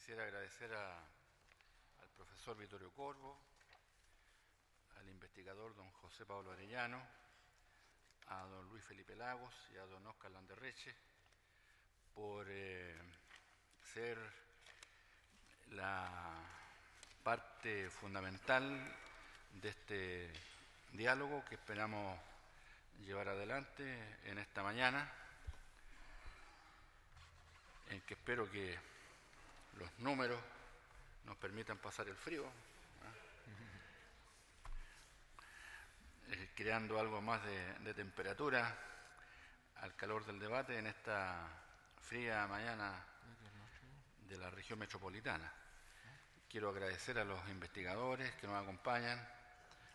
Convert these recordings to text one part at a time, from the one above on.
Quisiera agradecer al profesor Vittorio Corvo, al investigador don José Pablo Arellano, a don Luis Felipe Lagos y a don Óscar Landerreche por ser la parte fundamental de este diálogo que esperamos llevar adelante en esta mañana, en que espero que los números nos permitan pasar el frío, creando algo más de temperatura al calor del debate en esta fría mañana de la región metropolitana. Quiero agradecer a los investigadores que nos acompañan,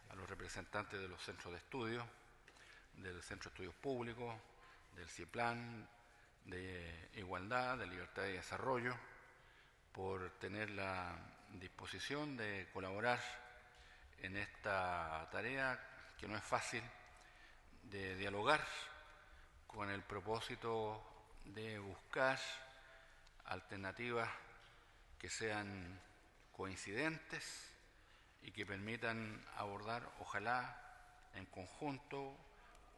a los representantes de los centros de estudio, del Centro de Estudios Públicos, del CIEPLAN, de Igualdad, de Libertad y Desarrollo, por tener la disposición de colaborar en esta tarea que no es fácil, de dialogar con el propósito de buscar alternativas que sean coincidentes y que permitan abordar, ojalá, en conjunto,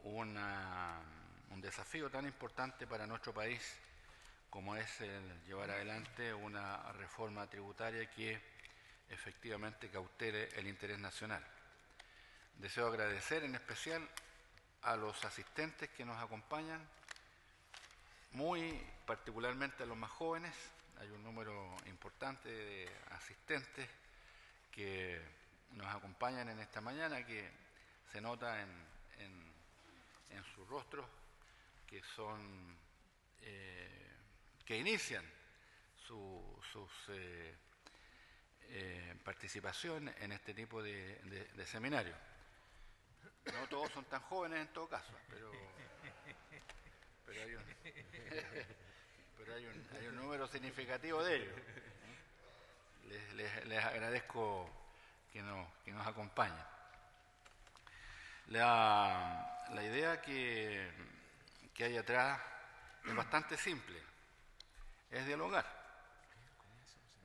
un desafío tan importante para nuestro país como es el llevar adelante una reforma tributaria que efectivamente cautere el interés nacional. Deseo agradecer en especial a los asistentes que nos acompañan, muy particularmente a los más jóvenes. Hay un número importante de asistentes que nos acompañan en esta mañana, que se nota en sus rostros, que son que inician su participación en este tipo de seminarios. No todos son tan jóvenes en todo caso, pero hay un número significativo de ellos. Les agradezco que nos acompañen. La idea que hay atrás es bastante simple, es dialogar.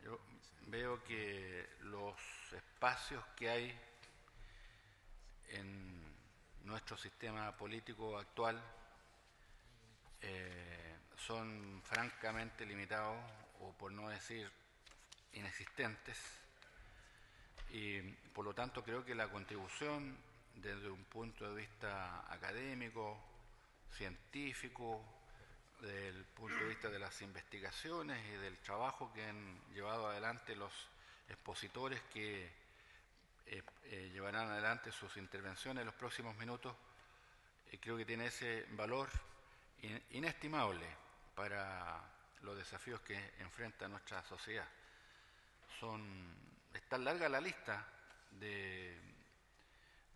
Yo veo que los espacios que hay en nuestro sistema político actual son francamente limitados, o por no decir inexistentes, y por lo tanto creo que la contribución desde un punto de vista académico, científico, desde el punto de vista de las investigaciones y del trabajo que han llevado adelante los expositores que llevarán adelante sus intervenciones en los próximos minutos, creo que tiene ese valor inestimable para los desafíos que enfrenta nuestra sociedad. Es tan larga la lista de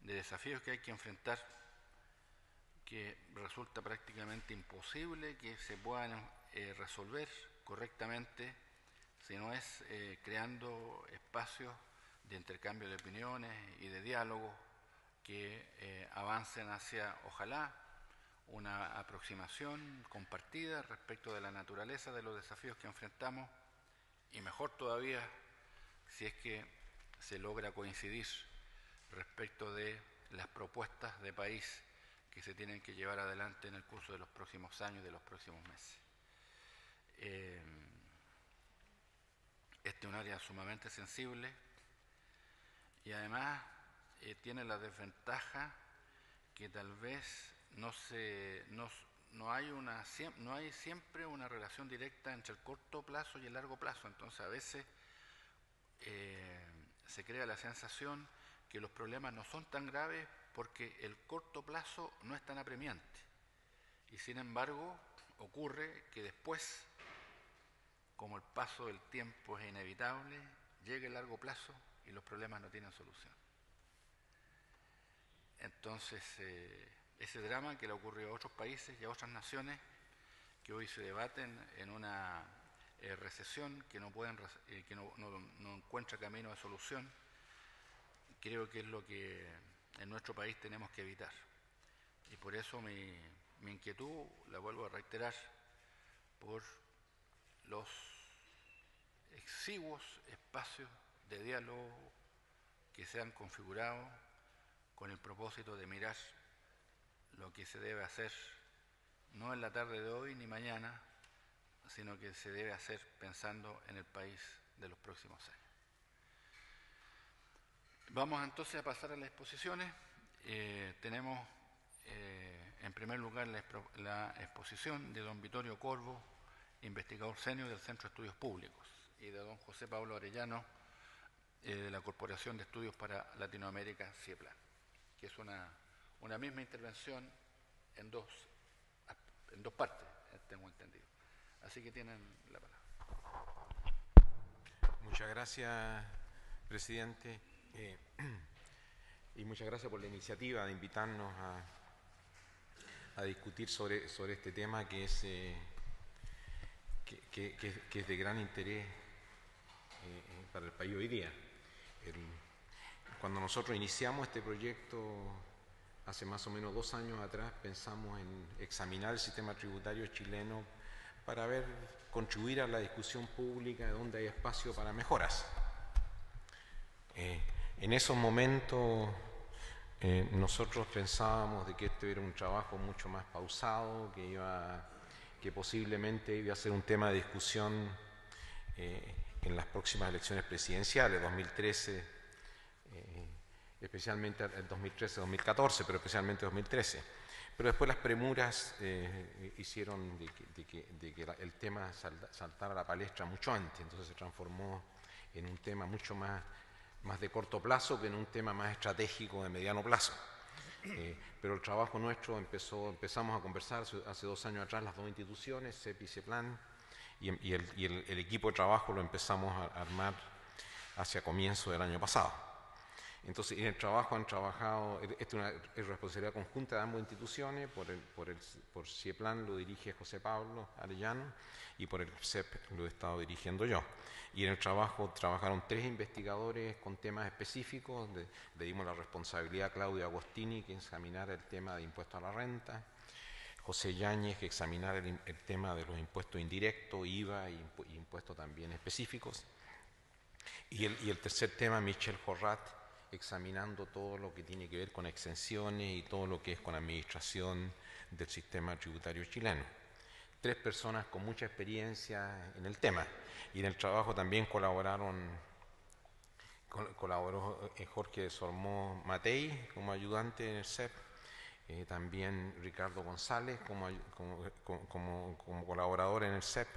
desafíos que hay que enfrentar que resulta prácticamente imposible que se puedan resolver correctamente si no es creando espacios de intercambio de opiniones y de diálogo que avancen hacia, ojalá, una aproximación compartida respecto de la naturaleza de los desafíos que enfrentamos, y mejor todavía si es que se logra coincidir respecto de las propuestas de país que se tienen que llevar adelante en el curso de los próximos años y de los próximos meses. Este es un área sumamente sensible y además tiene la desventaja que tal vez no hay siempre una relación directa entre el corto plazo y el largo plazo. Entonces a veces se crea la sensación que los problemas no son tan graves porque el corto plazo no es tan apremiante. Y sin embargo ocurre que después, como el paso del tiempo es inevitable, llega el largo plazo y los problemas no tienen solución. Entonces, ese drama que le ocurrió a otros países y a otras naciones que hoy se debaten en una recesión que no encuentra camino de solución, creo que es lo que en nuestro país tenemos que evitar. Y por eso mi inquietud, la vuelvo a reiterar, por los exiguos espacios de diálogo que se han configurado con el propósito de mirar lo que se debe hacer, no en la tarde de hoy ni mañana, sino que se debe hacer pensando en el país de los próximos años. Vamos entonces a pasar a las exposiciones. Tenemos en primer lugar la exposición de don Vittorio Corvo, investigador senior del Centro de Estudios Públicos, y de don José Pablo Arellano, de la Corporación de Estudios para Latinoamérica, CIEPLAN, que es una misma intervención en dos partes, tengo entendido. Así que tienen la palabra. Muchas gracias, presidente, y muchas gracias por la iniciativa de invitarnos a discutir sobre este tema que es de gran interés para el país hoy día. Cuando nosotros iniciamos este proyecto hace más o menos 2 años atrás, pensamos en examinar el sistema tributario chileno para contribuir a la discusión pública de dónde hay espacio para mejoras. En esos momentos nosotros pensábamos de que esto era un trabajo mucho más pausado, que posiblemente iba a ser un tema de discusión en las próximas elecciones presidenciales, 2013, especialmente el 2013-2014, pero especialmente 2013. Pero después las premuras hicieron de que el tema saltara a la palestra mucho antes, entonces se transformó en un tema mucho más de corto plazo que en un tema más estratégico de mediano plazo. Pero el trabajo nuestro empezamos a conversar hace 2 años atrás, las dos instituciones, CEP y CIEPLAN, y el equipo de trabajo lo empezamos a armar hacia comienzo del año pasado. Entonces, en el trabajo han trabajado, esta es una responsabilidad conjunta de ambas instituciones, por CIEPLAN lo dirige José Pablo Arellano y por el CEP lo he estado dirigiendo yo. Y en el trabajo trabajaron 3 investigadores con temas específicos, le dimos la responsabilidad a Claudio Agostini que examinara el tema de impuestos a la renta, José Yáñez que examinara el tema de los impuestos indirectos, IVA y impuestos también específicos, y el tercer tema, Michel Jorrat, examinando todo lo que tiene que ver con exenciones y todo lo que es con administración del sistema tributario chileno. 3 personas con mucha experiencia en el tema, y en el trabajo también colaboró Jorge Sormó Matei como ayudante en el CEP, también Ricardo González como colaborador en el CEP,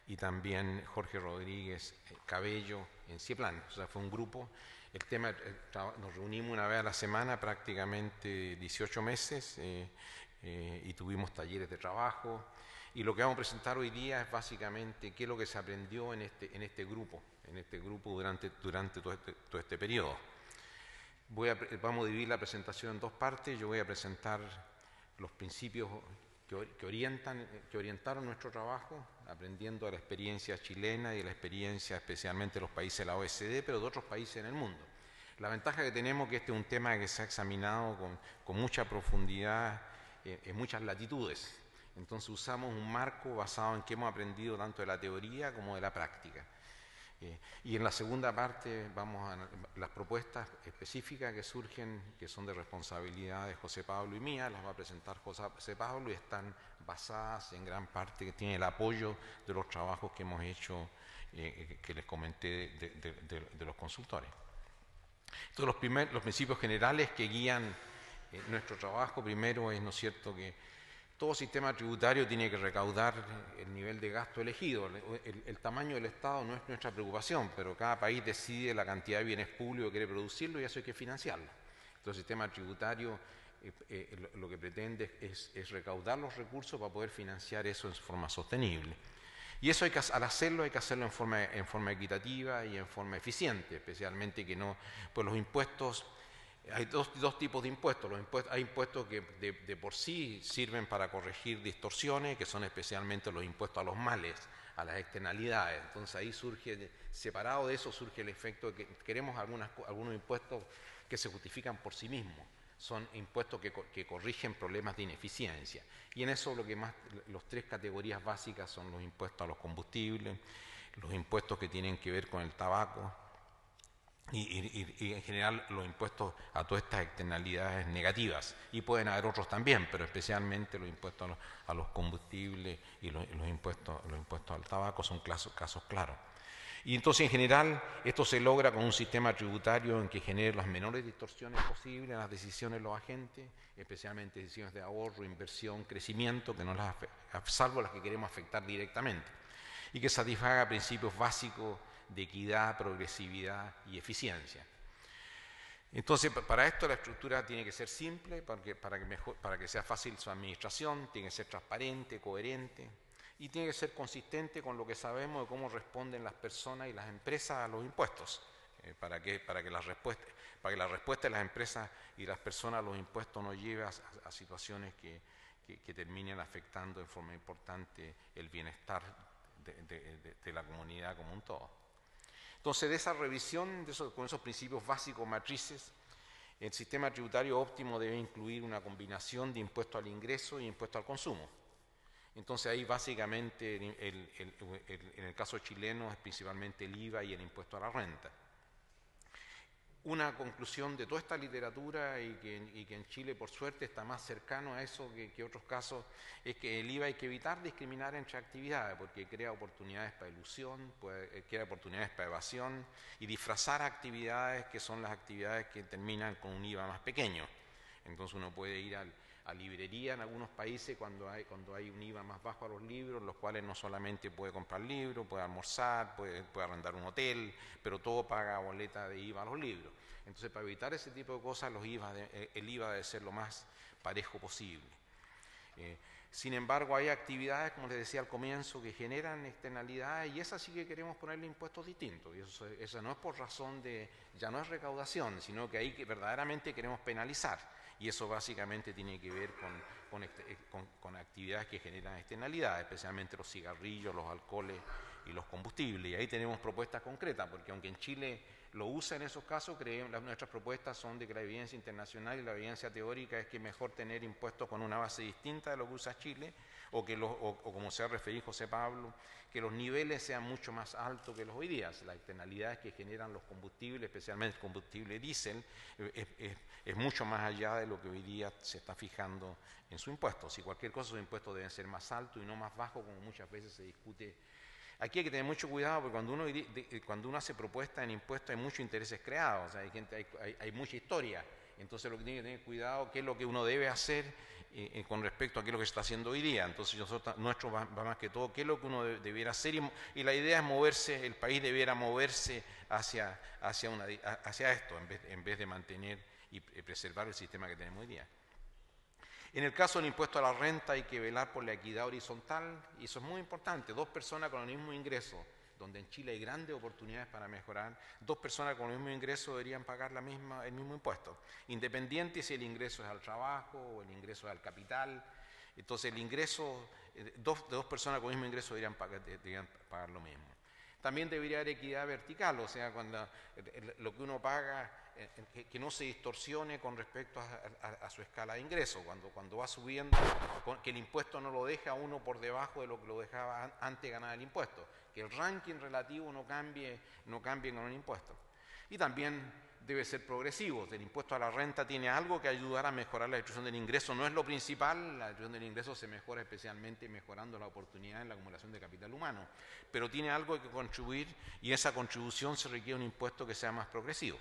y también Jorge Rodríguez Cabello en CIEPLAN. O sea, fue un grupo. El tema, nos reunimos una vez a la semana, prácticamente 18 meses, y tuvimos talleres de trabajo. Y lo que vamos a presentar hoy día es básicamente qué es lo que se aprendió en este grupo durante todo este periodo. Vamos a dividir la presentación en 2 partes. Yo voy a presentar los principios que orientaron nuestro trabajo, aprendiendo de la experiencia chilena y de la experiencia especialmente de los países de la OECD, pero de otros países en el mundo. La ventaja que tenemos es que este es un tema que se ha examinado con mucha profundidad en muchas latitudes. Entonces usamos un marco basado en que hemos aprendido tanto de la teoría como de la práctica. Y en la segunda parte vamos a las propuestas específicas que surgen, que son de responsabilidad de José Pablo y mía, las va a presentar José Pablo y están basadas en gran parte, que tienen el apoyo de los trabajos que hemos hecho, que les comenté de los consultores. Entonces los principios generales que guían nuestro trabajo, primero es, ¿no es cierto?, que todo sistema tributario tiene que recaudar el nivel de gasto elegido. El tamaño del Estado no es nuestra preocupación, pero cada país decide la cantidad de bienes públicos que quiere producirlo y eso hay que financiarlo. Entonces el sistema tributario lo que pretende es recaudar los recursos para poder financiar eso en forma sostenible. Y eso al hacerlo hay que hacerlo en forma equitativa y en forma eficiente, especialmente que no, pues los impuestos. Hay dos tipos de impuestos. Hay impuestos que de por sí sirven para corregir distorsiones, que son especialmente los impuestos a los males, a las externalidades. Entonces ahí separado de eso, surge el efecto de que queremos algunos impuestos que se justifican por sí mismos. Son impuestos que corrigen problemas de ineficiencia. Y en eso las 3 categorías básicas son los impuestos a los combustibles, los impuestos que tienen que ver con el tabaco y en general los impuestos a todas estas externalidades negativas. Y pueden haber otros también, pero especialmente los impuestos a los combustibles y los impuestos al tabaco son casos claros. Y entonces, en general, esto se logra con un sistema tributario en que genere las menores distorsiones posibles en las decisiones de los agentes, especialmente decisiones de ahorro, inversión, crecimiento, que no las salvo las que queremos afectar directamente, y que satisfaga principios básicos de equidad, progresividad y eficiencia. Entonces, para esto la estructura tiene que ser simple, para que sea fácil su administración, tiene que ser transparente, coherente, y tiene que ser consistente con lo que sabemos de cómo responden las personas y las empresas a los impuestos, para que la respuesta de las empresas y las personas a los impuestos no lleve a situaciones que terminen afectando en forma importante el bienestar de la comunidad como un todo. Entonces, de esa revisión, con esos principios básicos matrices, el sistema tributario óptimo debe incluir una combinación de impuesto al ingreso y impuesto al consumo. Entonces ahí básicamente en el caso chileno es principalmente el IVA y el impuesto a la renta. Una conclusión de toda esta literatura y que en Chile por suerte está más cercano a eso que otros casos es que el IVA hay que evitar discriminar entre actividades porque crea oportunidades para ilusión, crea oportunidades para evasión y disfrazar actividades que son las actividades que terminan con un IVA más pequeño. Entonces uno puede ir a librería en algunos países cuando hay un IVA más bajo a los libros, los cuales no solamente puede comprar libros, puede almorzar, puede arrendar un hotel, pero todo paga boleta de IVA a los libros. Entonces, para evitar ese tipo de cosas, el IVA debe ser lo más parejo posible. Sin embargo, hay actividades, como les decía al comienzo, que generan externalidades y esas sí que queremos ponerle impuestos distintos. Y eso no es por razón ya no es recaudación, sino que ahí que verdaderamente queremos penalizar. Y eso básicamente tiene que ver con actividades que generan externalidades, especialmente los cigarrillos, los alcoholes y los combustibles. Y ahí tenemos propuestas concretas, porque aunque en Chile lo usa en esos casos, nuestras propuestas son de que la evidencia internacional y la evidencia teórica es que es mejor tener impuestos con una base distinta de lo que usa Chile, o como se ha referido José Pablo, que los niveles sean mucho más altos que los hoy día. Las externalidades que generan los combustibles, especialmente el combustible diésel, es mucho más allá de lo que hoy día se está fijando en su impuesto. Si cualquier cosa, sus impuestos deben ser más altos y no más bajos, como muchas veces se discute. Aquí hay que tener mucho cuidado porque cuando uno hace propuestas en impuestos hay muchos intereses creados, o sea, hay mucha historia. Entonces lo que tiene que tener cuidado qué es lo que uno debe hacer con respecto a qué es lo que se está haciendo hoy día. Entonces nuestro va más que todo qué es lo que uno debiera hacer y la idea es moverse, el país debiera moverse hacia esto en vez de mantener y preservar el sistema que tenemos hoy día. En el caso del impuesto a la renta hay que velar por la equidad horizontal y eso es muy importante. Dos personas con el mismo ingreso, donde en Chile hay grandes oportunidades para mejorar, dos personas con el mismo ingreso deberían pagar el mismo impuesto, independiente si el ingreso es al trabajo o el ingreso es al capital. Entonces el ingreso, dos personas con el mismo ingreso deberían pagar lo mismo. También debería haber equidad vertical, o sea, cuando lo que uno paga, que no se distorsione con respecto a su escala de ingreso. Cuando va subiendo, que el impuesto no lo deja a uno por debajo de lo que lo dejaba antes de ganar el impuesto. Que el ranking relativo no cambie con el impuesto. Y también debe ser progresivo. El impuesto a la renta tiene algo que ayudar a mejorar la distribución del ingreso. No es lo principal, la distribución del ingreso se mejora especialmente mejorando la oportunidad en la acumulación de capital humano. Pero tiene algo que contribuir y esa contribución se requiere un impuesto que sea más progresivo.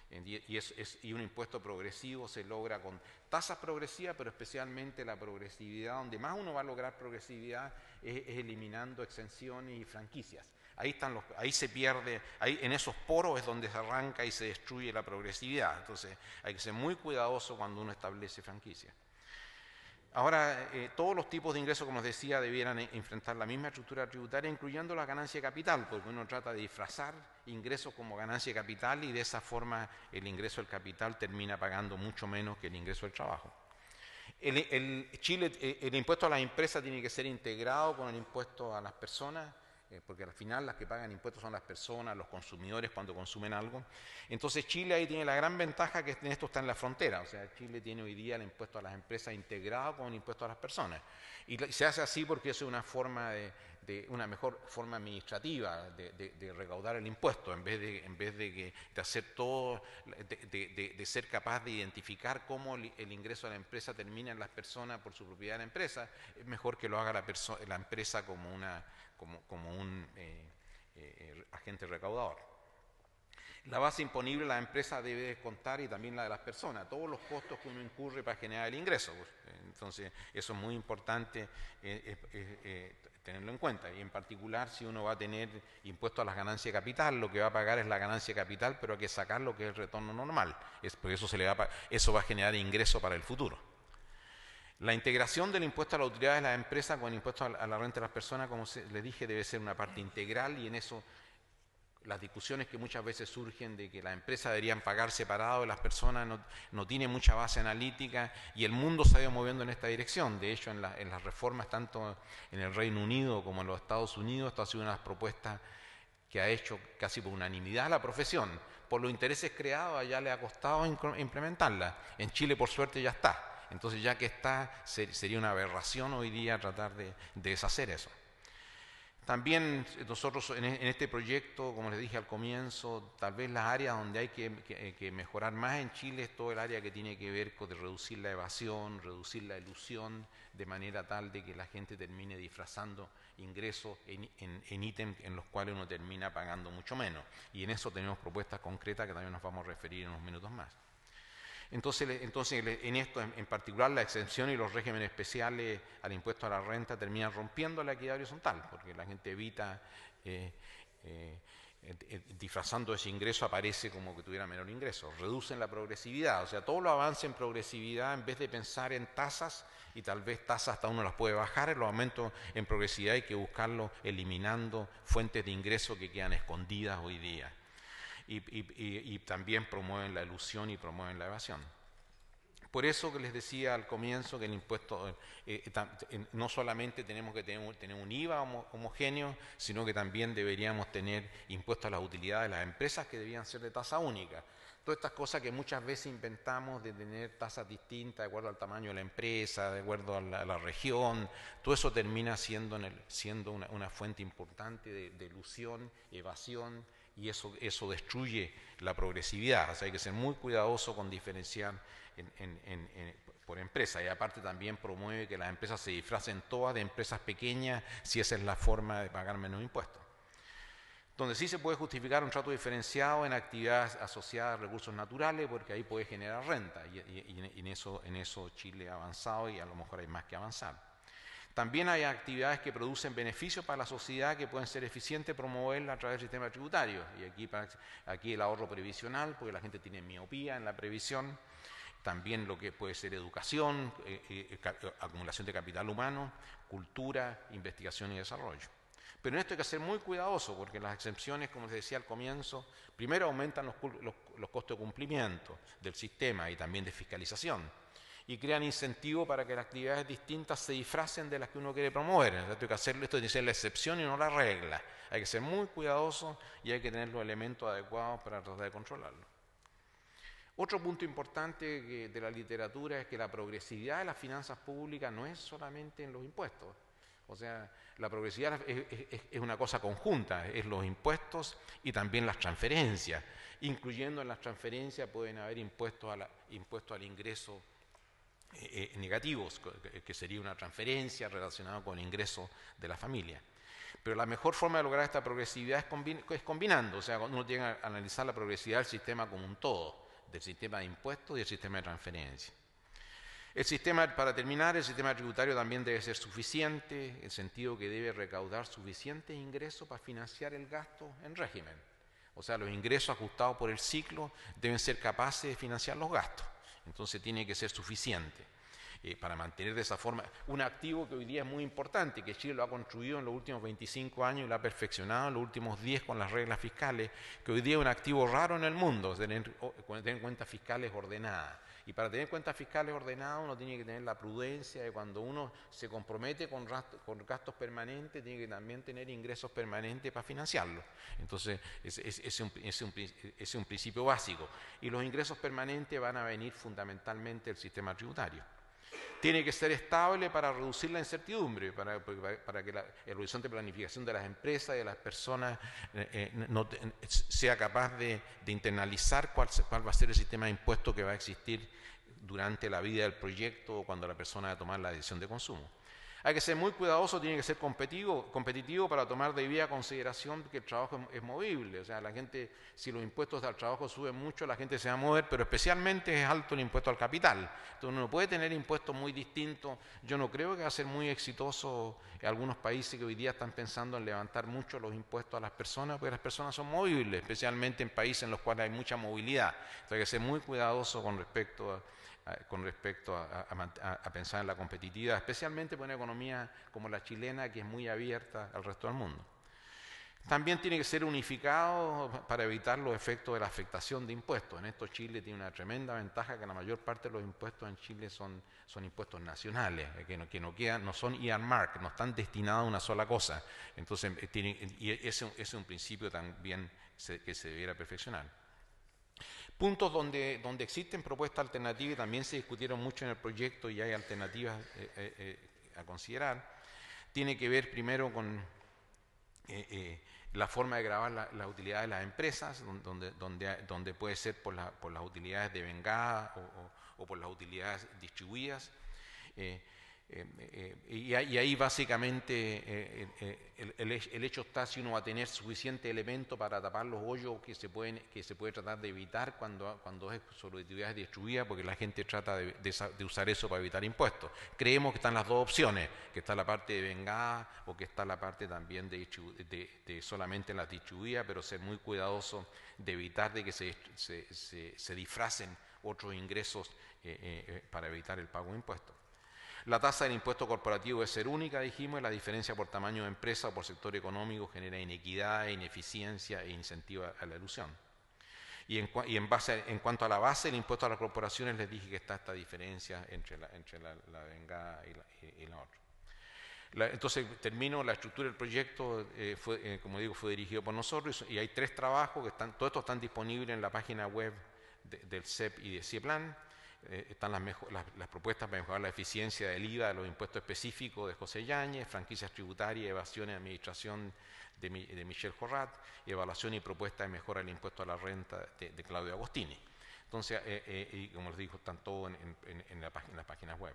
Y un impuesto progresivo se logra con tasas progresivas, pero especialmente la progresividad, donde más uno va a lograr progresividad es eliminando exenciones y franquicias. Ahí se pierde, en esos poros es donde se arranca y se destruye la progresividad. Entonces hay que ser muy cuidadoso cuando uno establece franquicias. Ahora, todos los tipos de ingresos, como os decía, debieran enfrentar la misma estructura tributaria, incluyendo la ganancia de capital, porque uno trata de disfrazar ingresos como ganancia de capital y de esa forma el ingreso del capital termina pagando mucho menos que el ingreso del trabajo. El impuesto a las empresas tiene que ser integrado con el impuesto a las personas, porque al final las que pagan impuestos son las personas, los consumidores cuando consumen algo. Entonces Chile ahí tiene la gran ventaja que en esto está en la frontera, o sea, Chile tiene hoy día el impuesto a las empresas integrado con el impuesto a las personas. Y se hace así porque eso es una forma de una mejor forma administrativa de recaudar el impuesto, en vez de hacer todo, de ser capaz de identificar cómo el ingreso a la empresa termina en las personas por su propiedad de la empresa. Es mejor que lo haga la empresa como un agente recaudador. La base imponible de la empresa debe descontar, y también la de las personas, todos los costos que uno incurre para generar el ingreso. Entonces, eso es muy importante tenerlo en cuenta. Y en particular, si uno va a tener impuesto a las ganancias de capital, lo que va a pagar es la ganancia de capital, pero hay que sacar lo que es el retorno normal. Porque eso va a generar ingreso para el futuro. La integración del impuesto a la utilidad de las empresas con el impuesto a la renta de las personas, como les dije, debe ser una parte integral, y en eso las discusiones que muchas veces surgen de que las empresas deberían pagar separado de las personas no tiene mucha base analítica, y el mundo se ha ido moviendo en esta dirección. De hecho, en las reformas tanto en el Reino Unido como en los Estados Unidos, esto ha sido una de las propuestas que ha hecho casi por unanimidad la profesión. Por los intereses creados, allá le ha costado implementarla. En Chile, por suerte, ya está. Entonces, ya que está, sería una aberración hoy día tratar de deshacer eso. También nosotros en este proyecto, como les dije al comienzo, tal vez las áreas donde hay que mejorar más en Chile es todo el área que tiene que ver con reducir la evasión, reducir la elusión, de manera tal de que la gente termine disfrazando ingresos en ítems en los cuales uno termina pagando mucho menos. Y en eso tenemos propuestas concretas que también nos vamos a referir en unos minutos más. Entonces, en esto, en particular, la exención y los regímenes especiales al impuesto a la renta terminan rompiendo la equidad horizontal, porque la gente evita, disfrazando ese ingreso, aparece como que tuviera menor ingreso. Reducen la progresividad, o sea, todo lo avance en progresividad, en vez de pensar en tasas, y tal vez tasas hasta uno las puede bajar, los aumentos en progresividad hay que buscarlos eliminando fuentes de ingreso que quedan escondidas hoy día. Y también promueven la elusión y promueven la evasión. Por eso que les decía al comienzo que el impuesto, no solamente tenemos que tener un IVA homogéneo, sino que también deberíamos tener impuestos a las utilidades de las empresas, que debían ser de tasa única. Todas estas cosas que muchas veces inventamos de tener tasas distintas de acuerdo al tamaño de la empresa, de acuerdo a la región, todo eso termina siendo una fuente importante de elusión, evasión, y eso destruye la progresividad. O sea, hay que ser muy cuidadoso con diferenciar por empresa, y aparte también promueve que las empresas se disfracen todas de empresas pequeñas, si esa es la forma de pagar menos impuestos. Donde sí se puede justificar un trato diferenciado en actividades asociadas a recursos naturales, porque ahí puede generar renta, y en eso Chile ha avanzado, y a lo mejor hay más que avanzar. También hay actividades que producen beneficios para la sociedad, que pueden ser eficientes promoverlas a través del sistema tributario. Y aquí el ahorro previsional, porque la gente tiene miopía en la previsión. También lo que puede ser educación, acumulación de capital humano, cultura, investigación y desarrollo. Pero en esto hay que ser muy cuidadoso, porque las exenciones, como les decía al comienzo, primero aumentan los costos de cumplimiento del sistema y también de fiscalización, y crean incentivos para que las actividades distintas se disfracen de las que uno quiere promover. Entonces, hay que hacerlo, esto tiene que ser la excepción y no la regla. Hay que ser muy cuidadoso y hay que tener los elementos adecuados para tratar de controlarlo. Otro punto importante de la literatura es que la progresividad de las finanzas públicas no es solamente en los impuestos. O sea, la progresividad es una cosa conjunta, es los impuestos y también las transferencias. Incluyendo en las transferencias pueden haber impuestos al ingreso negativos, que sería una transferencia relacionada con el ingreso de la familia. Pero la mejor forma de lograr esta progresividad es combinando, o sea, uno tiene que analizar la progresividad del sistema como un todo, del sistema de impuestos y del sistema de transferencia. Para terminar, el sistema tributario también debe ser suficiente, en el sentido que debe recaudar suficientes ingresos para financiar el gasto en régimen. O sea, los ingresos ajustados por el ciclo deben ser capaces de financiar los gastos. Entonces tiene que ser suficiente para mantener de esa forma un activo que hoy día es muy importante, que Chile lo ha construido en los últimos 25 años y lo ha perfeccionado en los últimos 10 con las reglas fiscales, que hoy día es un activo raro en el mundo, tener cuentas fiscales ordenadas. Y para tener cuentas fiscales ordenadas uno tiene que tener la prudencia de cuando uno se compromete con gastos permanentes, tiene que también tener ingresos permanentes para financiarlo. Entonces, es un principio básico. Y los ingresos permanentes van a venir fundamentalmente del sistema tributario. Tiene que ser estable para reducir la incertidumbre, para que el horizonte de planificación de las empresas y de las personas sea capaz de internalizar cuál va a ser el sistema de impuestos que va a existir durante la vida del proyecto o cuando la persona va a tomar la decisión de consumo. Hay que ser muy cuidadoso, tiene que ser competitivo para tomar de debida consideración que el trabajo es movible. O sea, la gente, si los impuestos al trabajo suben mucho, la gente se va a mover, pero especialmente es alto el impuesto al capital. Entonces uno puede tener impuestos muy distintos. Yo no creo que va a ser muy exitoso en algunos países que hoy día están pensando en levantar mucho los impuestos a las personas, porque las personas son movibles, especialmente en países en los cuales hay mucha movilidad. Entonces hay que ser muy cuidadoso con respecto a pensar en la competitividad, especialmente por una economía como la chilena, que es muy abierta al resto del mundo. También tiene que ser unificado para evitar los efectos de la afectación de impuestos. En esto Chile tiene una tremenda ventaja, que la mayor parte de los impuestos en Chile son impuestos nacionales, que no son earmark, no están destinados a una sola cosa. Entonces, y ese es un principio también que se debiera perfeccionar. Puntos donde existen propuestas alternativas y también se discutieron mucho en el proyecto y hay alternativas a considerar, tiene que ver primero con la forma de grabar las utilidades de las empresas, donde puede ser por las utilidades devengada o por las utilidades distribuidas. Y ahí básicamente el hecho está si uno va a tener suficiente elemento para tapar los hoyos que se puede tratar de evitar cuando es sobre utilidades distribuidas, porque la gente trata de usar eso para evitar impuestos. Creemos que están las dos opciones, que está la parte de vengada o que está la parte también de solamente las distribuidas, pero ser muy cuidadoso de evitar de que se disfracen otros ingresos para evitar el pago de impuestos. La tasa del impuesto corporativo debe ser única, dijimos, y la diferencia por tamaño de empresa o por sector económico genera inequidad, ineficiencia e incentiva a la elusión. Y en cuanto a la base del impuesto a las corporaciones, les dije que está esta diferencia entre la vengada y la otra. Entonces, termino, la estructura del proyecto, como digo, fue dirigido por nosotros y hay 3 trabajos, todos estos están disponibles en la página web del CEP y de CIEPLAN. Están las propuestas para mejorar la eficiencia del IVA de los impuestos específicos de José Yáñez, franquicias tributarias, evasión y administración de Michelle Jorrat, y evaluación y propuesta de mejora del impuesto a la renta de Claudio Agostini. Entonces, y como les digo, están todos en las páginas web.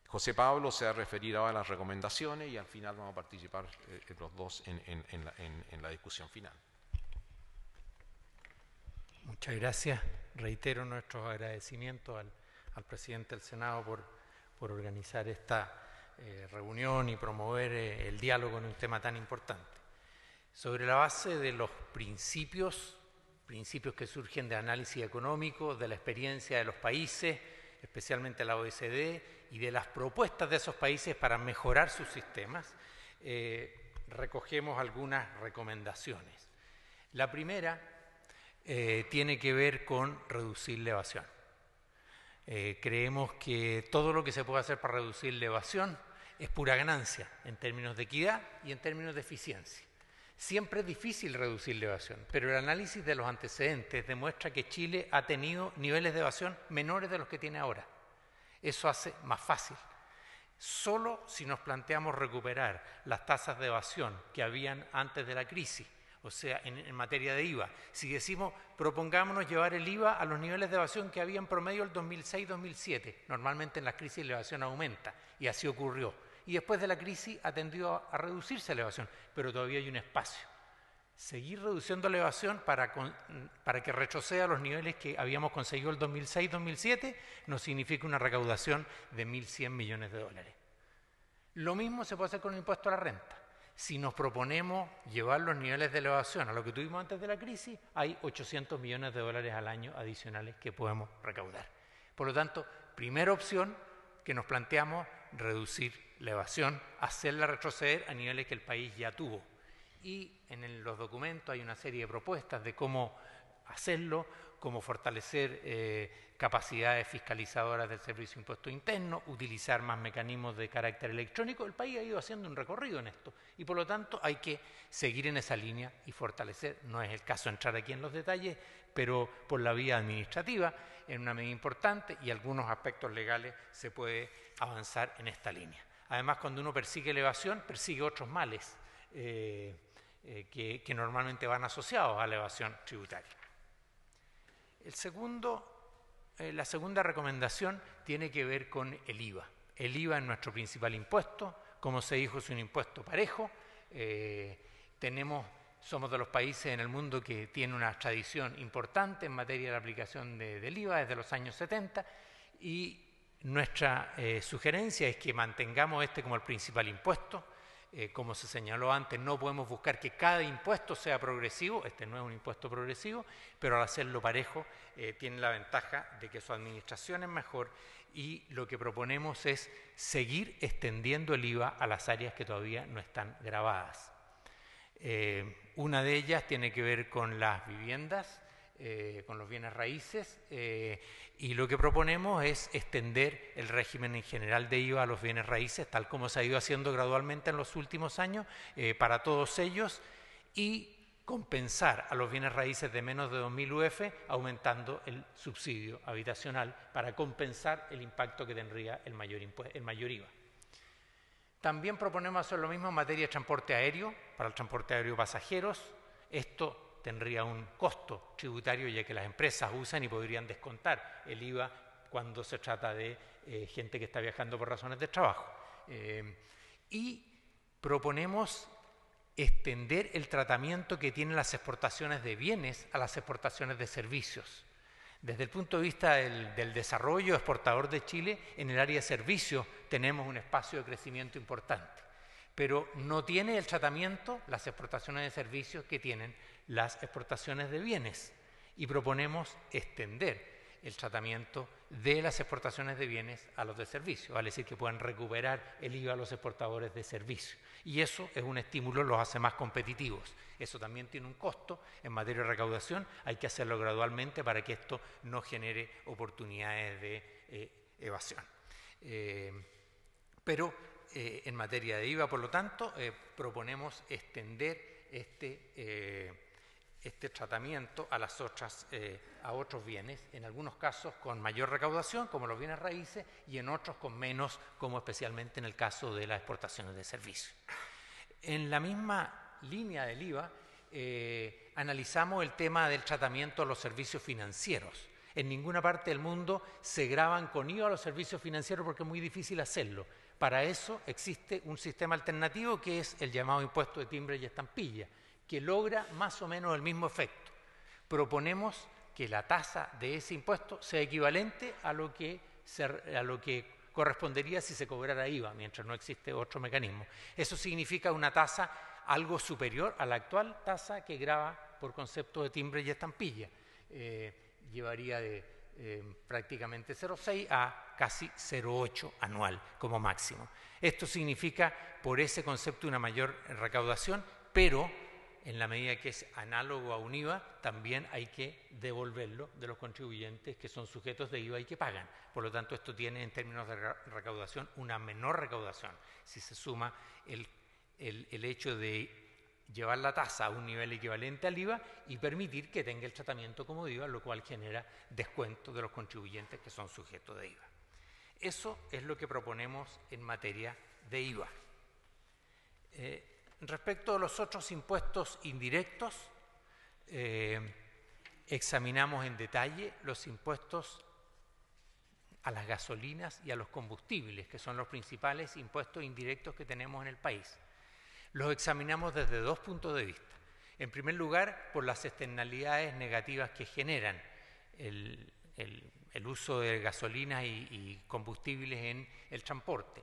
José Pablo se va a referir ahora a las recomendaciones y al final vamos a participar los dos en la discusión final. Muchas gracias. Reitero nuestros agradecimientos al presidente del Senado por organizar esta reunión y promover el diálogo en un tema tan importante. Sobre la base de los principios que surgen de análisis económico, de la experiencia de los países, especialmente la OECD, y de las propuestas de esos países para mejorar sus sistemas, recogemos algunas recomendaciones. La primera tiene que ver con reducir la evasión. Creemos que todo lo que se puede hacer para reducir la evasión es pura ganancia en términos de equidad y en términos de eficiencia. Siempre es difícil reducir la evasión, pero el análisis de los antecedentes demuestra que Chile ha tenido niveles de evasión menores de los que tiene ahora. Eso hace más fácil. Solo si nos planteamos recuperar las tasas de evasión que habían antes de la crisis, o sea, en materia de IVA. Si decimos, propongámonos llevar el IVA a los niveles de evasión que había en promedio el 2006-2007. Normalmente en las crisis la evasión aumenta, y así ocurrió. Y después de la crisis ha tendido a reducirse la evasión, pero todavía hay un espacio. Seguir reduciendo la evasión para que retroceda a los niveles que habíamos conseguido el 2006-2007 nos significa una recaudación de 1.100 millones de dólares. Lo mismo se puede hacer con el impuesto a la renta. Si nos proponemos llevar los niveles de evasión a lo que tuvimos antes de la crisis, hay 800 millones de dólares al año adicionales que podemos recaudar. Por lo tanto, primera opción que nos planteamos, reducir la evasión, hacerla retroceder a niveles que el país ya tuvo. Y en los documentos hay una serie de propuestas de cómo hacerlo, cómo fortalecer capacidades fiscalizadoras del Servicio de Impuesto Interno, utilizar más mecanismos de carácter electrónico. El país ha ido haciendo un recorrido en esto y por lo tanto hay que seguir en esa línea y fortalecer. No es el caso entrar aquí en los detalles, pero por la vía administrativa, en una medida importante y algunos aspectos legales se puede avanzar en esta línea. Además, cuando uno persigue la evasión, persigue otros males que normalmente van asociados a la evasión tributaria. La segunda recomendación tiene que ver con el IVA. El IVA es nuestro principal impuesto. Como se dijo, es un impuesto parejo. Somos de los países en el mundo que tiene una tradición importante en materia de la aplicación del IVA desde los años 70 y nuestra sugerencia es que mantengamos este como el principal impuesto. Como se señaló antes, no podemos buscar que cada impuesto sea progresivo, este no es un impuesto progresivo, pero al hacerlo parejo tiene la ventaja de que su administración es mejor y lo que proponemos es seguir extendiendo el IVA a las áreas que todavía no están gravadas. Una de ellas tiene que ver con las viviendas, con los bienes raíces, y lo que proponemos es extender el régimen en general de IVA a los bienes raíces, tal como se ha ido haciendo gradualmente en los últimos años, para todos ellos, y compensar a los bienes raíces de menos de 2.000 UF aumentando el subsidio habitacional para compensar el impacto que tendría el mayor IVA. También proponemos hacer lo mismo en materia de transporte aéreo, para el transporte aéreo pasajeros. Esto tendría un costo tributario ya que las empresas usan y podrían descontar el IVA cuando se trata de gente que está viajando por razones de trabajo. Y proponemos extender el tratamiento que tienen las exportaciones de bienes a las exportaciones de servicios. Desde el punto de vista del desarrollo exportador de Chile, en el área de servicios tenemos un espacio de crecimiento importante, pero no tiene el tratamiento las exportaciones de servicios que tienen las exportaciones de bienes y proponemos extender el tratamiento de las exportaciones de bienes a los de servicios, vale decir que puedan recuperar el IVA a los exportadores de servicios y eso es un estímulo, los hace más competitivos. Eso también tiene un costo en materia de recaudación, hay que hacerlo gradualmente para que esto no genere oportunidades de evasión. Pero en materia de IVA, por lo tanto, proponemos extender este tratamiento a a otros bienes, en algunos casos con mayor recaudación, como los bienes raíces, y en otros con menos, como especialmente en el caso de las exportaciones de servicios. En la misma línea del IVA, analizamos el tema del tratamiento de los servicios financieros. En ninguna parte del mundo se gravan con IVA los servicios financieros porque es muy difícil hacerlo. Para eso existe un sistema alternativo que es el llamado impuesto de timbre y estampilla, que logra más o menos el mismo efecto. Proponemos que la tasa de ese impuesto sea equivalente a lo que correspondería si se cobrara IVA, mientras no existe otro mecanismo. Eso significa una tasa algo superior a la actual tasa que grava por concepto de timbre y estampilla. Llevaría de prácticamente 0,6 a casi 0,8 anual como máximo. Esto significa por ese concepto una mayor recaudación, pero en la medida que es análogo a un IVA, también hay que devolverlo de los contribuyentes que son sujetos de IVA y que pagan. Por lo tanto, esto tiene en términos de recaudación una menor recaudación. Si se suma el hecho de llevar la tasa a un nivel equivalente al IVA y permitir que tenga el tratamiento como IVA, lo cual genera descuento de los contribuyentes que son sujetos de IVA. Eso es lo que proponemos en materia de IVA. Respecto a los otros impuestos indirectos, examinamos en detalle los impuestos a las gasolinas y a los combustibles, que son los principales impuestos indirectos que tenemos en el país. Los examinamos desde dos puntos de vista. En primer lugar, por las externalidades negativas que generan el uso de gasolinas y combustibles en el transporte.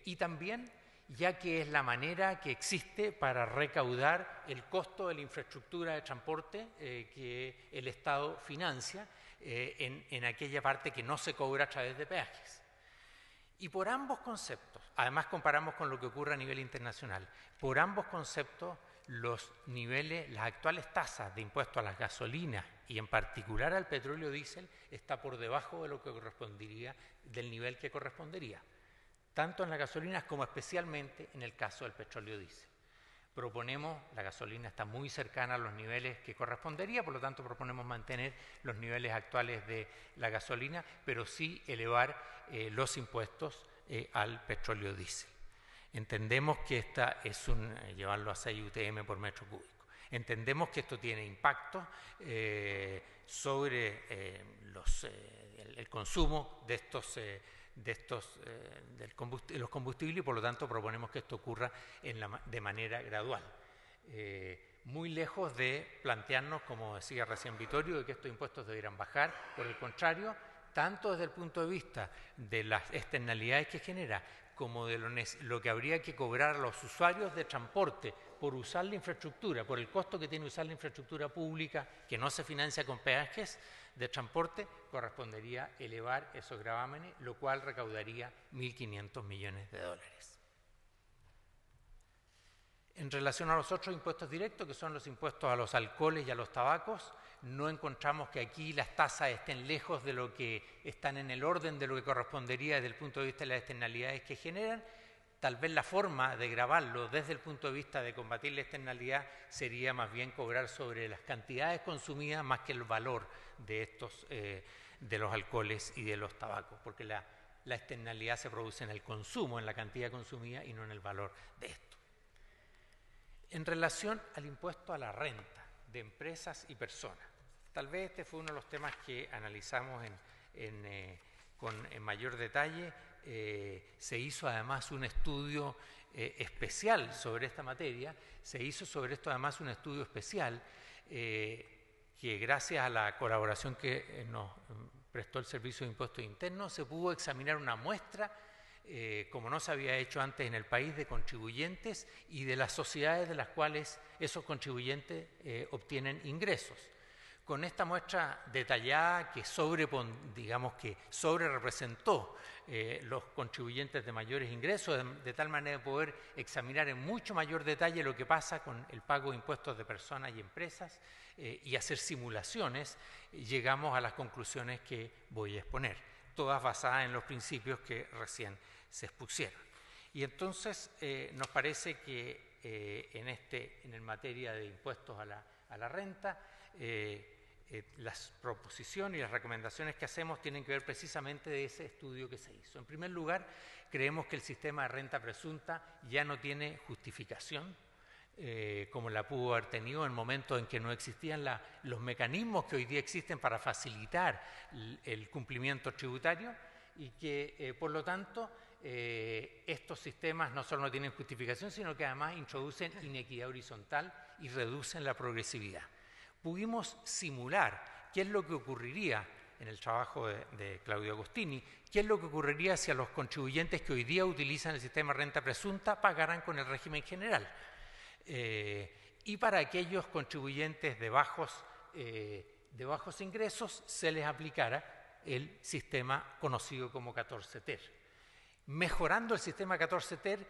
Y también, ya que es la manera que existe para recaudar el costo de la infraestructura de transporte que el Estado financia en aquella parte que no se cobra a través de peajes. Y por ambos conceptos, además comparamos con lo que ocurre a nivel internacional, por ambos conceptos los niveles, las actuales tasas de impuesto a las gasolinas y en particular al petróleo diésel está por debajo de lo que correspondería, del nivel que correspondería, tanto en las gasolinas como especialmente en el caso del petróleo diésel. Proponemos, la gasolina está muy cercana a los niveles que correspondería, por lo tanto proponemos mantener los niveles actuales de la gasolina, pero sí elevar los impuestos al petróleo diésel. Entendemos que esta es llevarlo a 6 UTM por metro cúbico. Entendemos que esto tiene impacto sobre el consumo de los combustibles y por lo tanto proponemos que esto ocurra de manera gradual. Muy lejos de plantearnos, como decía recién Vittorio, de que estos impuestos debieran bajar, por el contrario, tanto desde el punto de vista de las externalidades que genera, como de lo que habría que cobrar a los usuarios de transporte por usar la infraestructura, por el costo que tiene usar la infraestructura pública, que no se financia con peajes de transporte, correspondería elevar esos gravámenes, lo cual recaudaría 1.500 millones de dólares. En relación a los otros impuestos directos, que son los impuestos a los alcoholes y a los tabacos, no encontramos que aquí las tasas estén lejos de lo que están en el orden de lo que correspondería desde el punto de vista de las externalidades que generan. Tal vez la forma de gravarlo desde el punto de vista de combatir la externalidad sería más bien cobrar sobre las cantidades consumidas más que el valor de de los alcoholes y de los tabacos, porque la externalidad se produce en el consumo, en la cantidad consumida y no en el valor de esto. En relación al impuesto a la renta de empresas y personas, tal vez este fue uno de los temas que analizamos en mayor detalle. Se hizo además un estudio especial sobre esta materia, se hizo sobre esto además un estudio especial que gracias a la colaboración que nos prestó el Servicio de Impuestos Internos se pudo examinar una muestra como no se había hecho antes en el país, de contribuyentes y de las sociedades de las cuales esos contribuyentes obtienen ingresos. Con esta muestra detallada que sobrerepresentó los contribuyentes de mayores ingresos, de tal manera de poder examinar en mucho mayor detalle lo que pasa con el pago de impuestos de personas y empresas y hacer simulaciones, llegamos a las conclusiones que voy a exponer, todas basadas en los principios que recién se expusieron. Y entonces nos parece que en el materia de impuestos a la renta, las proposiciones y las recomendaciones que hacemos tienen que ver precisamente de ese estudio que se hizo. En primer lugar, creemos que el sistema de renta presunta ya no tiene justificación, como la pudo haber tenido en momentos en que no existían los mecanismos que hoy día existen para facilitar el cumplimiento tributario, y que por lo tanto estos sistemas no solo no tienen justificación, sino que además introducen inequidad horizontal y reducen la progresividad. Pudimos simular qué es lo que ocurriría en el trabajo de Claudio Agostini, qué es lo que ocurriría si a los contribuyentes que hoy día utilizan el sistema de renta presunta pagaran con el régimen general. Y para aquellos contribuyentes de bajos ingresos se les aplicara el sistema conocido como 14 ter. Mejorando el sistema 14 ter,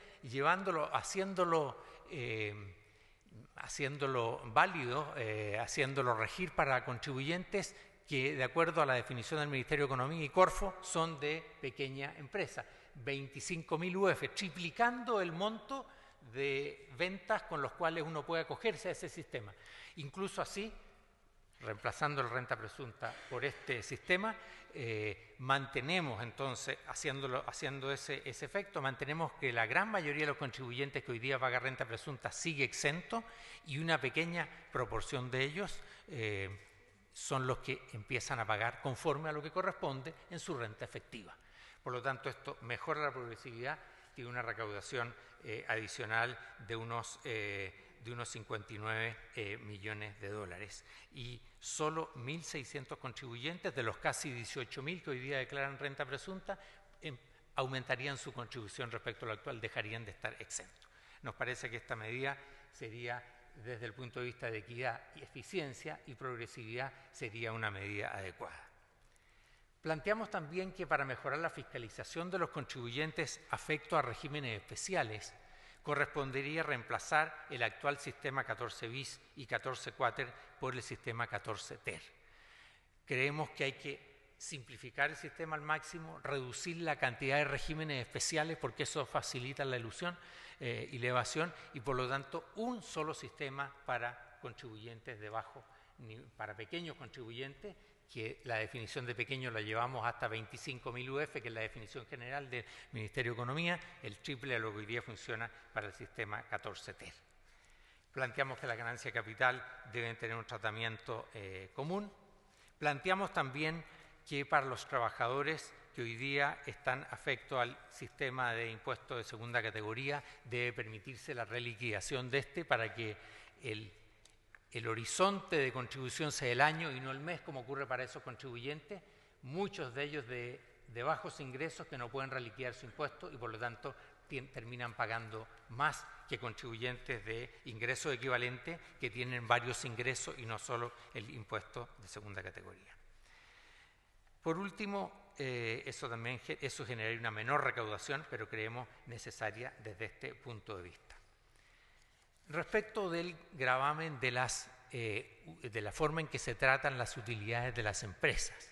haciéndolo válido, haciéndolo regir para contribuyentes que, de acuerdo a la definición del Ministerio de Economía y Corfo, son de pequeña empresa, 25.000 UF, triplicando el monto de ventas con los cuales uno puede acogerse a ese sistema. Incluso así, reemplazando la renta presunta por este sistema, mantenemos entonces, haciendo ese efecto, mantenemos que la gran mayoría de los contribuyentes que hoy día pagan renta presunta sigue exento, y una pequeña proporción de ellos son los que empiezan a pagar conforme a lo que corresponde en su renta efectiva. Por lo tanto, esto mejora la progresividad, tiene una recaudación adicional de unos 59 millones de dólares, y solo 1.600 contribuyentes de los casi 18.000 que hoy día declaran renta presunta aumentarían su contribución respecto a lo actual, dejarían de estar exentos. Nos parece que esta medida sería, desde el punto de vista de equidad y eficiencia y progresividad, sería una medida adecuada. Planteamos también que para mejorar la fiscalización de los contribuyentes afecto a regímenes especiales, correspondería reemplazar el actual sistema 14 bis y 14 quater por el sistema 14 ter. Creemos que hay que simplificar el sistema al máximo, reducir la cantidad de regímenes especiales porque eso facilita la elusión y la evasión, y por lo tanto un solo sistema para contribuyentes de bajo, para pequeños contribuyentes, que la definición de pequeño la llevamos hasta 25.000 UF, que es la definición general del Ministerio de Economía, el triple a lo que hoy día funciona para el sistema 14 ter. Planteamos que la ganancia de capital deben tener un tratamiento común. Planteamos también que para los trabajadores que hoy día están afectos al sistema de impuestos de segunda categoría, debe permitirse la reliquidación de este para que el horizonte de contribución sea el año y no el mes, como ocurre para esos contribuyentes, muchos de ellos de bajos ingresos que no pueden reliquidar su impuesto y por lo tanto terminan pagando más que contribuyentes de ingresos equivalentes que tienen varios ingresos y no solo el impuesto de segunda categoría. Por último, eso generaría una menor recaudación, pero creemos necesaria desde este punto de vista. Respecto del gravamen de la forma en que se tratan las utilidades de las empresas.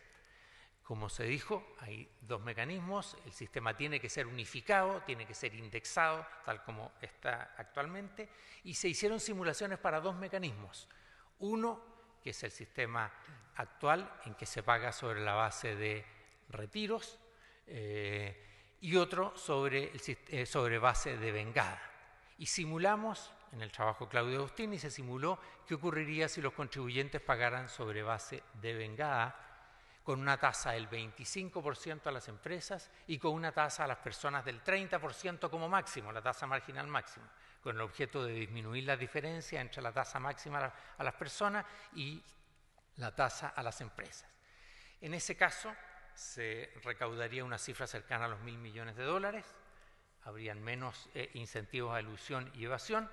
Como se dijo, hay dos mecanismos, el sistema tiene que ser unificado, tiene que ser indexado, tal como está actualmente, y se hicieron simulaciones para dos mecanismos. Uno, que es el sistema actual, en que se paga sobre la base de retiros, y otro sobre base de vengada. Y simulamos, en el trabajo de Claudio Agostini, se simuló qué ocurriría si los contribuyentes pagaran sobre base de vengada, con una tasa del 25% a las empresas y con una tasa a las personas del 30% como máximo, la tasa marginal máxima, con el objeto de disminuir la diferencia entre la tasa máxima a las personas y la tasa a las empresas. En ese caso, se recaudaría una cifra cercana a los $1.000 millones, habrían menos incentivos a elusión y evasión,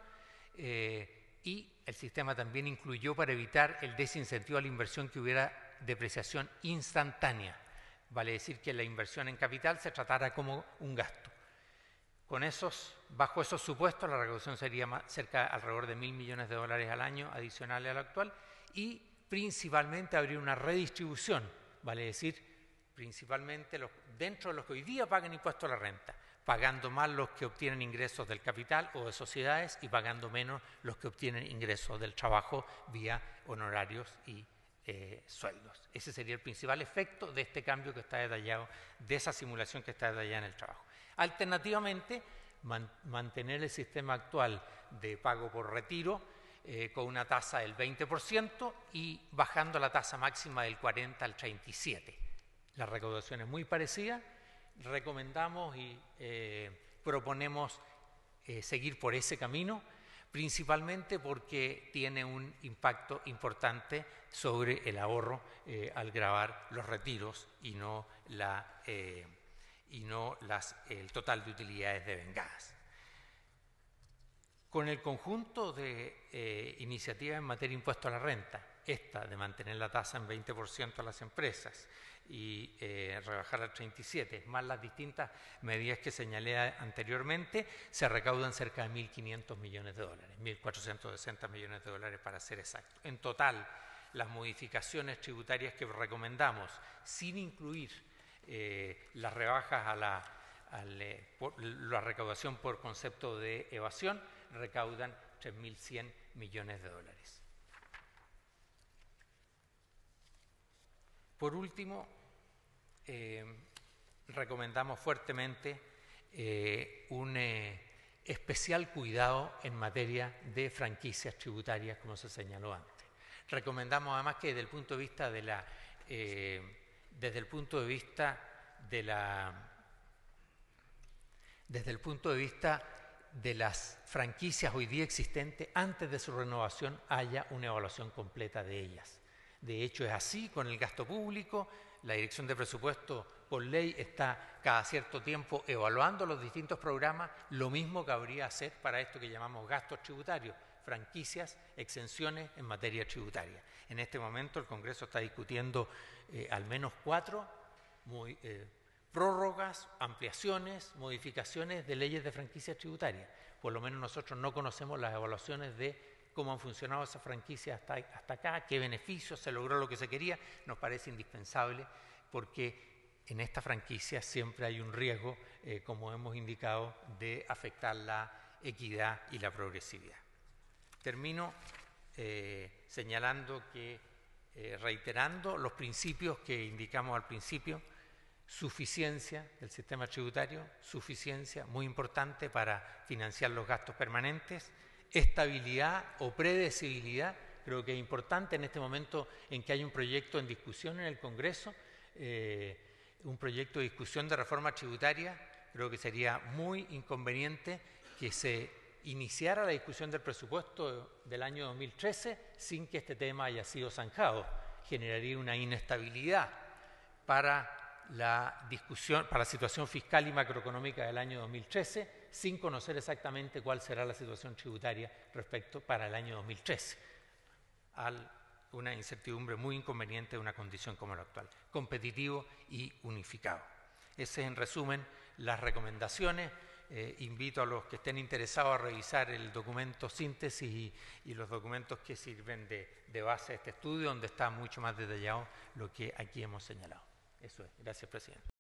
y el sistema también incluyó para evitar el desincentivo a la inversión que hubiera depreciación instantánea, vale decir que la inversión en capital se tratara como un gasto. Bajo esos supuestos, la recaudación sería alrededor de $1.000 millones al año adicionales a lo actual, y principalmente habría una redistribución, vale decir, principalmente dentro de los que hoy día pagan impuesto a la renta, pagando más los que obtienen ingresos del capital o de sociedades y pagando menos los que obtienen ingresos del trabajo vía honorarios y sueldos. Ese sería el principal efecto de este cambio que está detallado, de esa simulación que está detallada en el trabajo. Alternativamente, mantener el sistema actual de pago por retiro con una tasa del 20% y bajando la tasa máxima del 40 al 37. La recaudación es muy parecida. Recomendamos y proponemos seguir por ese camino, principalmente porque tiene un impacto importante sobre el ahorro al gravar los retiros y no el total de utilidades devengadas. Con el conjunto de iniciativas en materia de impuesto a la renta, esta de mantener la tasa en 20% a las empresas y rebajar al 37%, más las distintas medidas que señalé anteriormente, se recaudan cerca de $1.500 millones, 1.460 millones de dólares para ser exacto. En total, las modificaciones tributarias que recomendamos, sin incluir las rebajas a la recaudación por concepto de evasión, recaudan $3.100 millones. Por último, recomendamos fuertemente un especial cuidado en materia de franquicias tributarias, como se señaló antes. Recomendamos además que desde el punto de vista de las franquicias hoy día existentes, antes de su renovación haya una evaluación completa de ellas. De hecho, es así con el gasto público. La Dirección de Presupuesto, por ley, está cada cierto tiempo evaluando los distintos programas. Lo mismo cabría hacer para esto que llamamos gastos tributarios, franquicias, exenciones en materia tributaria. En este momento el Congreso está discutiendo al menos 4 prórrogas, ampliaciones, modificaciones de leyes de franquicia tributaria. Por lo menos nosotros no conocemos las evaluaciones de cómo han funcionado esas franquicias hasta acá, qué beneficios, se logró lo que se quería. Nos parece indispensable porque en esta franquicia siempre hay un riesgo, como hemos indicado, de afectar la equidad y la progresividad. Termino señalando que, reiterando los principios que indicamos al principio: suficiencia del sistema tributario, suficiencia muy importante para financiar los gastos permanentes, estabilidad o predecibilidad. Creo que es importante en este momento en que hay un proyecto en discusión en el Congreso, un proyecto de discusión de reforma tributaria. Creo que sería muy inconveniente que se iniciara la discusión del presupuesto del año 2013 sin que este tema haya sido zanjado. Generaría una inestabilidad para la discusión, para la situación fiscal y macroeconómica del año 2013, sin conocer exactamente cuál será la situación tributaria respecto para el año 2013, una incertidumbre muy inconveniente de una condición como la actual, competitivo y unificado. Ese es, en resumen, las recomendaciones. Invito a los que estén interesados a revisar el documento síntesis y los documentos que sirven de base a este estudio, donde está mucho más detallado lo que aquí hemos señalado. Eso es. Gracias, presidente.